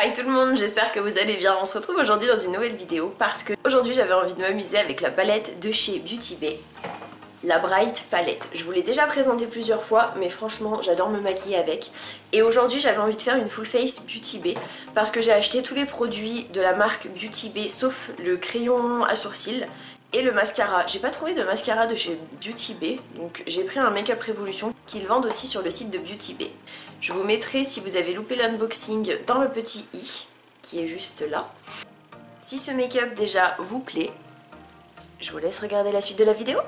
Hi tout le monde, j'espère que vous allez bien. On se retrouve aujourd'hui dans une nouvelle vidéo parce que aujourd'hui j'avais envie de m'amuser avec la palette de chez Beauty Bay, la Bright Palette. Je vous l'ai déjà présentée plusieurs fois, mais franchement j'adore me maquiller avec. Et aujourd'hui j'avais envie de faire une full face Beauty Bay parce que j'ai acheté tous les produits de la marque Beauty Bay sauf le crayon à sourcils et le mascara. J'ai pas trouvé de mascara de chez Beauty Bay, donc j'ai pris un Make Up Revolution qu'ils vendent aussi sur le site de Beauty Bay. Je vous mettrai, si vous avez loupé l'unboxing, dans le petit i qui est juste là. Si ce make-up déjà vous plaît, je vous laisse regarder la suite de la vidéo.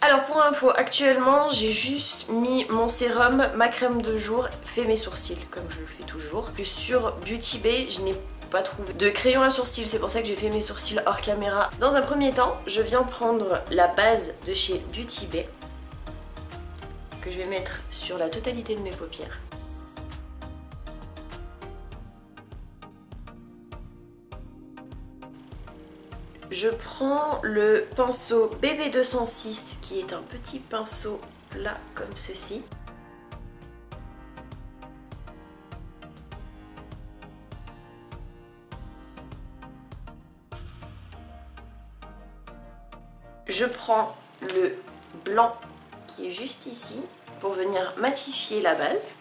Alors pour info, actuellement j'ai juste mis mon sérum, ma crème de jour, fait mes sourcils comme je le fais toujours. Sur Beauty Bay, je n'ai pas trouvé de crayon à sourcils, c'est pour ça que j'ai fait mes sourcils hors caméra. Dans un premier temps, je viens prendre la base de chez Beauty Bay que je vais mettre sur la totalité de mes paupières. Je prends le pinceau BB206 qui est un petit pinceau plat comme ceci. Je prends le blanc qui est juste ici pour venir matifier la base.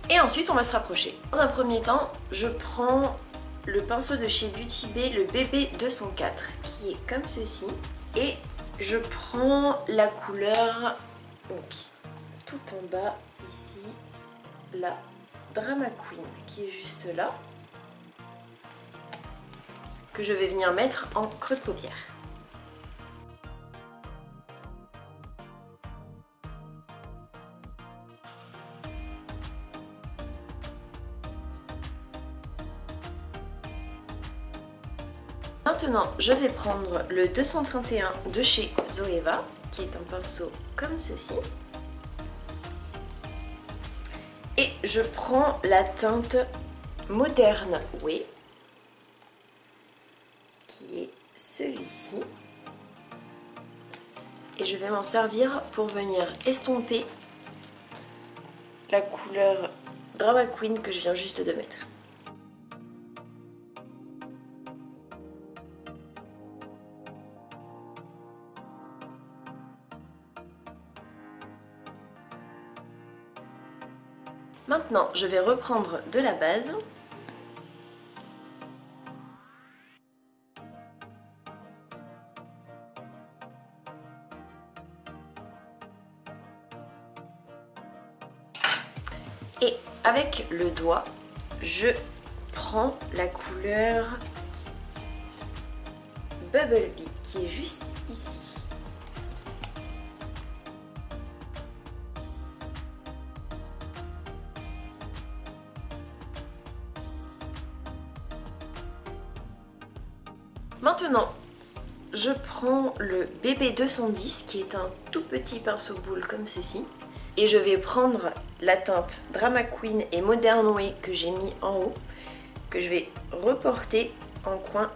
Et ensuite on va se rapprocher. Dans un premier temps, je prends le pinceau de chez Beauty Bay, le BB204 qui est comme ceci. Et je prends la couleur, donc tout en bas ici, la Drama Queen qui est juste là, que je vais venir mettre en creux de paupière. Maintenant, je vais prendre le 231 de chez Zoeva, qui est un pinceau comme ceci. Et je prends la teinte Modern Way, qui est celui-ci. Et je vais m'en servir pour venir estomper la couleur Drama Queen que je viens juste de mettre. Maintenant, je vais reprendre de la base. Et avec le doigt, je prends la couleur Bubble Bee qui est juste ici. Maintenant, je prends le BB210 qui est un tout petit pinceau boule comme ceci. Et je vais prendre la teinte Drama Queen et Modern Way que j'ai mis en haut, que je vais reporter en coin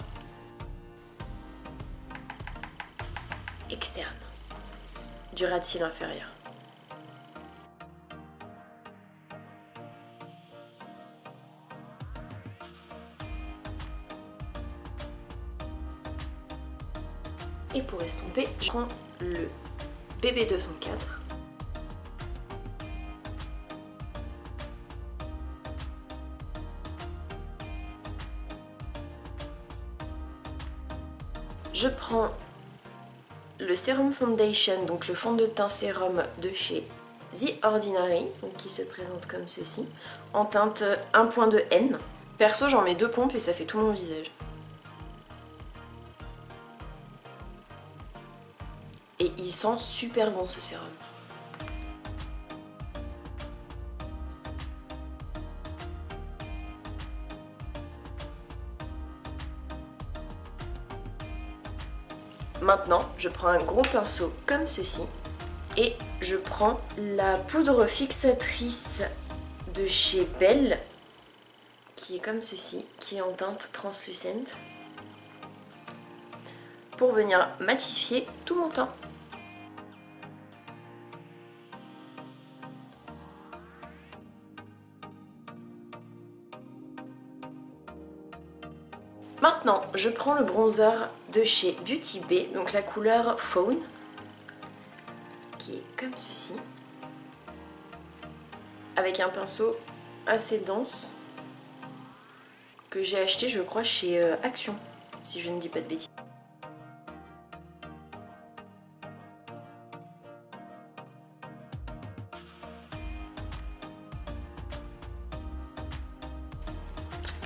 externe du ras de cils inférieur. Et pour estomper, je prends le BB204. Je prends le Serum Foundation, donc le fond de teint sérum de chez The Ordinary, donc qui se présente comme ceci, en teinte 1.2 N. Perso, j'en mets 2 pompes et ça fait tout mon visage. Et il sent super bon ce sérum. Maintenant, je prends un gros pinceau comme ceci et je prends la poudre fixatrice de chez Belle qui est comme ceci, qui est en teinte translucente, pour venir matifier tout mon teint. Maintenant, je prends le bronzer de chez Beauty Bay, donc la couleur Fawn, qui est comme ceci, avec un pinceau assez dense que j'ai acheté, je crois, chez Action, si je ne dis pas de bêtises.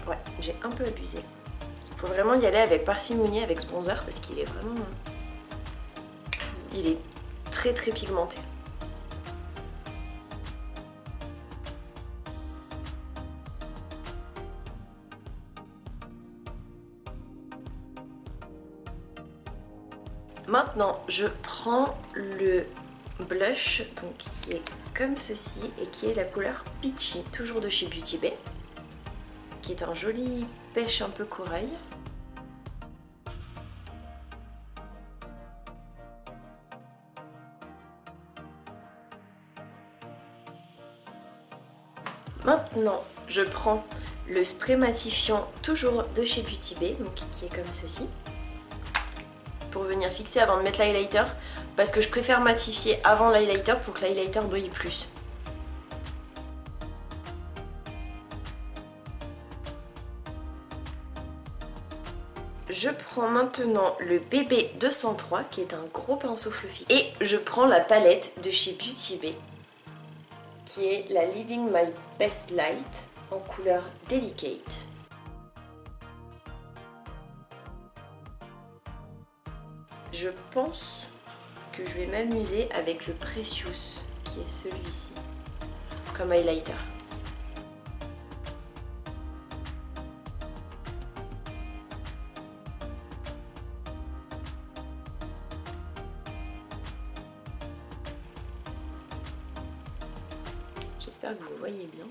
Ouais, j'ai un peu abusé. Faut vraiment y aller avec parcimonie avec ce bronzer parce qu'il est vraiment... Il est très très pigmenté. Maintenant, je prends le blush donc, qui est comme ceci et qui est la couleur Peachy, toujours de chez Beauty Bay, qui est un joli pêche un peu corail. Maintenant, je prends le spray matifiant toujours de chez Beauty Bay, donc qui est comme ceci, pour venir fixer avant de mettre l'highlighter, parce que je préfère matifier avant l'highlighter pour que l'highlighter brille plus. Je prends maintenant le BB 203 qui est un gros pinceau fluffy et je prends la palette de chez Beauty Bay qui est la Living My Best Light en couleur Delicate. Je pense que je vais m'amuser avec le Precious qui est celui-ci comme highlighter. J'espère que vous voyez bien.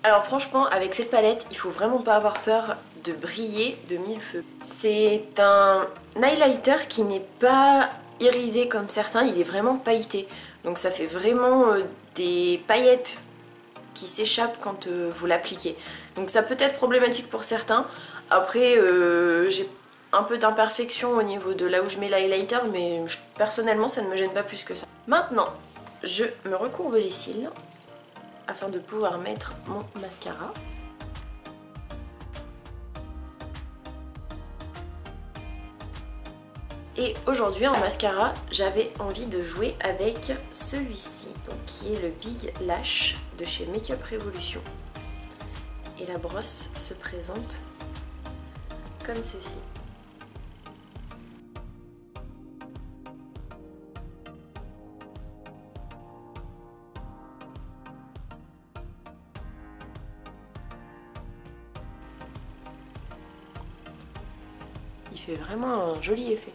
Alors franchement, avec cette palette, il faut vraiment pas avoir peur de briller de mille feux. C'est un highlighter qui n'est pas irisé comme certains, il est vraiment pailleté. Donc ça fait vraiment des paillettes qui s'échappent quand vous l'appliquez. Donc ça peut être problématique pour certains. Après, j'ai un peu d'imperfection au niveau de là où je mets l'highlighter, mais personnellement ça ne me gêne pas plus que ça. Maintenant, je me recourbe les cils afin de pouvoir mettre mon mascara. Et aujourd'hui en mascara, j'avais envie de jouer avec celui-ci, donc qui est le Big Lash de chez Makeup Revolution. Et la brosse se présente comme ceci. Il fait vraiment un joli effet.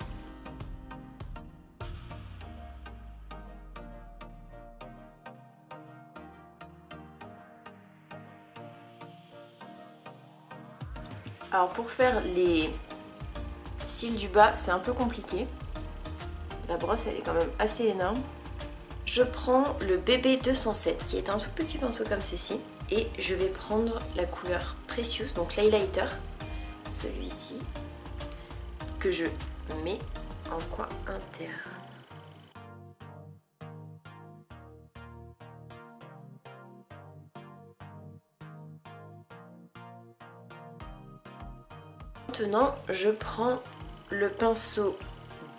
Alors pour faire les cils du bas, c'est un peu compliqué. La brosse elle est quand même assez énorme. Je prends le BB 207 qui est un tout petit pinceau comme ceci et je vais prendre la couleur Precious, donc l'highlighter, celui-ci, que je mets en coin interne. Maintenant, je prends le pinceau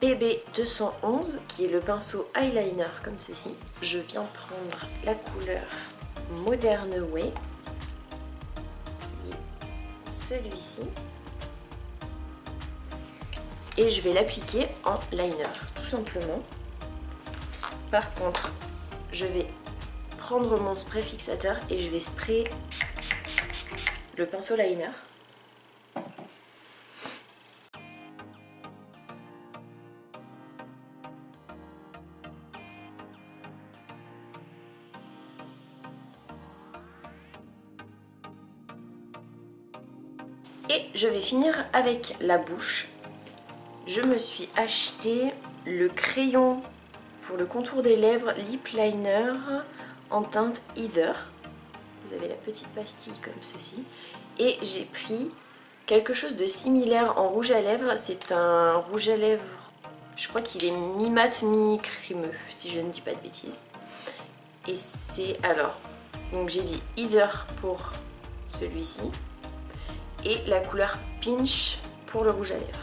BB 211 qui est le pinceau eyeliner comme ceci. Je viens prendre la couleur Modern Way qui est celui-ci et je vais l'appliquer en liner tout simplement. Par contre, je vais prendre mon spray fixateur et je vais sprayer le pinceau liner. Et je vais finir avec la bouche. Je me suis acheté le crayon pour le contour des lèvres Lip Liner en teinte Either. Vous avez la petite pastille comme ceci. Et j'ai pris quelque chose de similaire en rouge à lèvres. C'est un rouge à lèvres, je crois qu'il est mi-mat, mi-crémeux, si je ne dis pas de bêtises. Et c'est alors, donc j'ai dit Either pour celui-ci et la couleur Pinch pour le rouge à lèvres.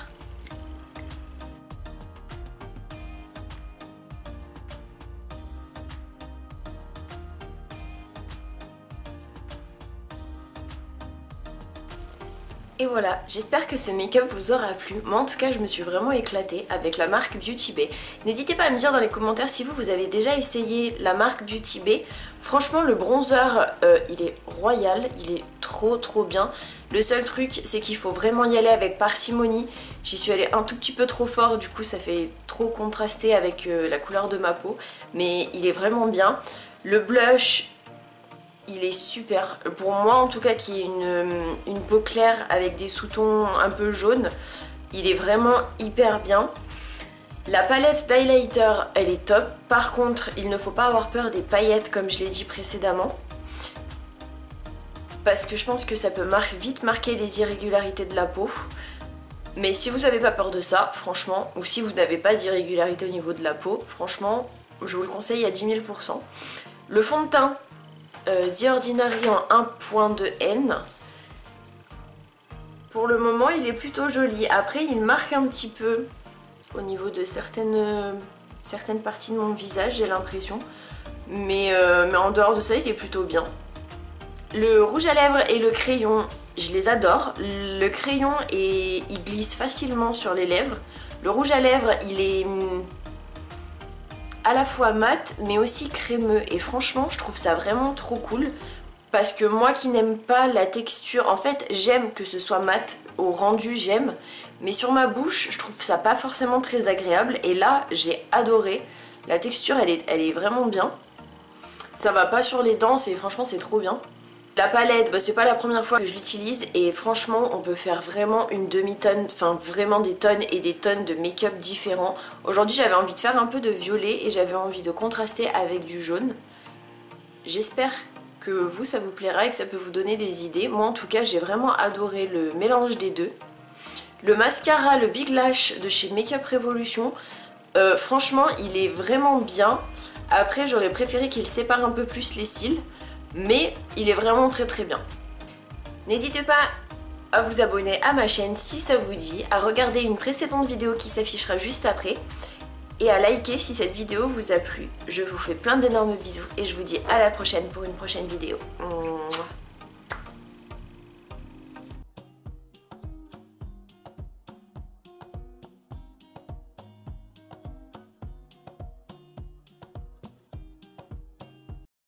Et voilà, j'espère que ce make-up vous aura plu. Moi en tout cas je me suis vraiment éclatée avec la marque Beauty Bay. N'hésitez pas à me dire dans les commentaires si vous avez déjà essayé la marque Beauty Bay. Franchement le bronzer il est royal, il est trop bien. Le seul truc c'est qu'il faut vraiment y aller avec parcimonie. J'y suis allée un tout petit peu trop fort, du coup ça fait trop contraster avec la couleur de ma peau. Mais il est vraiment bien. Le blush, il est super, pour moi en tout cas qui est une peau claire avec des sous-tons un peu jaunes, il est vraiment hyper bien. La palette d'highlighter elle est top, par contre il ne faut pas avoir peur des paillettes comme je l'ai dit précédemment. Parce que je pense que ça peut vite marquer les irrégularités de la peau. Mais si vous n'avez pas peur de ça, franchement, ou si vous n'avez pas d'irrégularité au niveau de la peau, franchement je vous le conseille à 10 000 %. Le fond de teint The Ordinary en 1.2N. Pour le moment il est plutôt joli. Après il marque un petit peu au niveau de certaines parties de mon visage, j'ai l'impression. Mais en dehors de ça il est plutôt bien. Le rouge à lèvres et le crayon, je les adore. Le crayon il glisse facilement sur les lèvres. Le rouge à lèvres il est à la fois mat mais aussi crémeux et franchement je trouve ça vraiment trop cool parce que moi qui n'aime pas la texture, en fait j'aime que ce soit mat, au rendu j'aime, mais sur ma bouche je trouve ça pas forcément très agréable et là j'ai adoré, la texture elle est vraiment bien, ça va pas sur les dents et franchement c'est trop bien. La palette, bah, c'est pas la première fois que je l'utilise et franchement on peut faire vraiment une demi-tonne, enfin vraiment des tonnes et des tonnes de make-up différents. Aujourd'hui j'avais envie de faire un peu de violet et j'avais envie de contraster avec du jaune. J'espère que vous ça vous plaira et que ça peut vous donner des idées. Moi en tout cas j'ai vraiment adoré le mélange des deux. Le mascara, le Big Lash de chez Makeup Revolution, franchement il est vraiment bien. Après j'aurais préféré qu'il sépare un peu plus les cils. Mais il est vraiment très bien. N'hésitez pas à vous abonner à ma chaîne si ça vous dit, à regarder une précédente vidéo qui s'affichera juste après et à liker si cette vidéo vous a plu. Je vous fais plein d'énormes bisous et je vous dis à la prochaine pour une prochaine vidéo. Mouah.